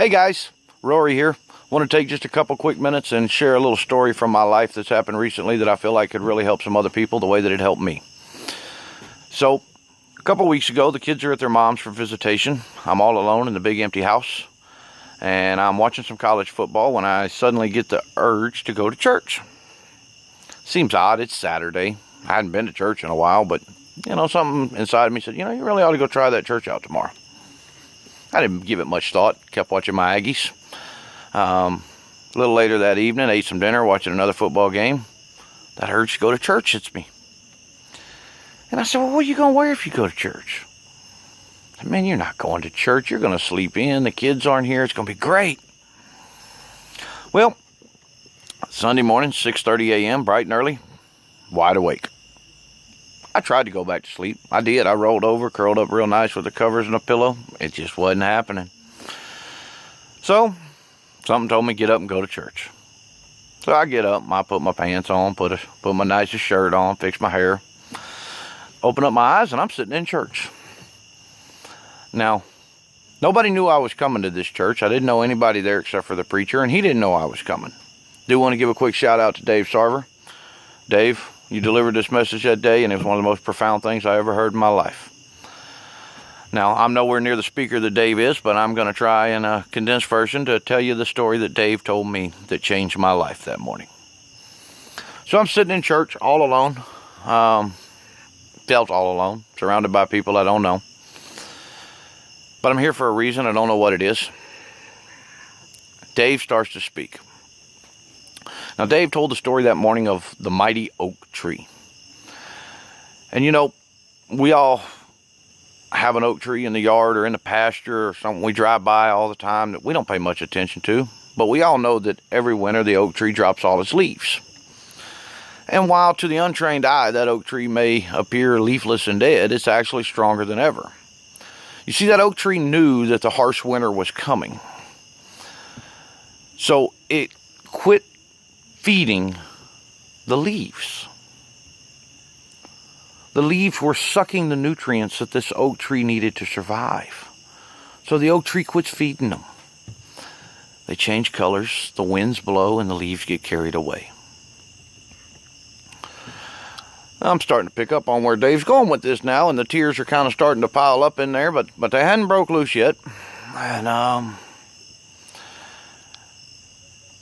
Hey guys, Rory here. Want to take just a couple quick minutes and share a little story from my life that's happened recently that I feel like could really help some other people the way that it helped me. So, a couple weeks ago, the kids are at their mom's for visitation. I'm all alone in the big empty house, and I'm watching some college football when I suddenly get the urge to go to church. Seems odd, it's Saturday. I hadn't been to church in a while, but something inside of me said, you really ought to go try that church out tomorrow. I didn't give it much thought, kept watching my Aggies. A little later that evening, ate some dinner, watching another football game. That urge to go to church hits me. And I said, well, what are you going to wear if you go to church? I said, man, you're not going to church. You're going to sleep in. The kids aren't here. It's going to be great. Well, Sunday morning, 6:30 a.m., bright and early, wide awake. I tried to go back to sleep. I did. I rolled over, curled up real nice with the covers and a pillow. It just wasn't happening. So, something told me get up and go to church. So I get up, I put my pants on, put my nicest shirt on, fix my hair, open up my eyes, and I'm sitting in church. Now, nobody knew I was coming to this church. I didn't know anybody there except for the preacher, and he didn't know I was coming. Do want to give a quick shout out to Dave Sarver. Dave, you delivered this message that day, and it was one of the most profound things I ever heard in my life. Now, I'm nowhere near the speaker that Dave is, but I'm going to try in a condensed version to tell you the story that Dave told me that changed my life that morning. So I'm sitting in church all alone, felt all alone, surrounded by people I don't know. But I'm here for a reason. I don't know what it is. Dave starts to speak. Now, Dave told the story that morning of the mighty oak tree. And we all have an oak tree in the yard or in the pasture or something we drive by all the time that we don't pay much attention to. But we all know that every winter the oak tree drops all its leaves. And while to the untrained eye that oak tree may appear leafless and dead, it's actually stronger than ever. You see, that oak tree knew that the harsh winter was coming. So it quit feeding the leaves. The leaves were sucking the nutrients that this oak tree needed to survive. So the oak tree quits feeding them. They change colors, the winds blow, and the leaves get carried away. I'm starting to pick up on where Dave's going with this now, and the tears are kind of starting to pile up in there, but they hadn't broke loose yet. And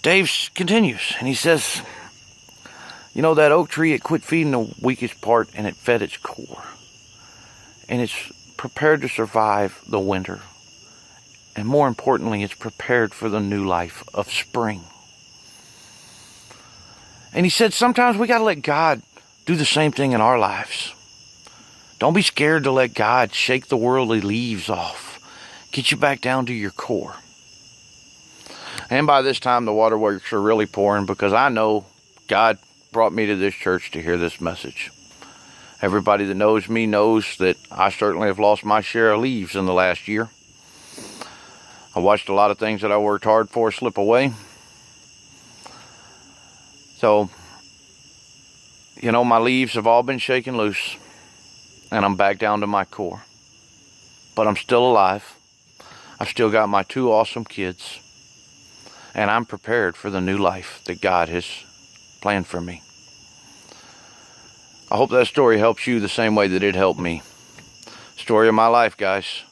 Dave continues, and he says, that oak tree, it quit feeding the weakest part, and it fed its core. And it's prepared to survive the winter. And more importantly, it's prepared for the new life of spring. And he said, sometimes we got to let God do the same thing in our lives. Don't be scared to let God shake the worldly leaves off. Get you back down to your core. And by this time, the waterworks are really pouring because I know God brought me to this church to hear this message. Everybody that knows me knows that I certainly have lost my share of leaves in the last year. I watched a lot of things that I worked hard for slip away. So, my leaves have all been shaken loose, and I'm back down to my core. But I'm still alive. I've still got my 2 awesome kids. And I'm prepared for the new life that God has planned for me. I hope that story helps you the same way that it helped me. Story of my life, guys.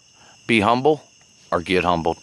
Be humble or get humbled.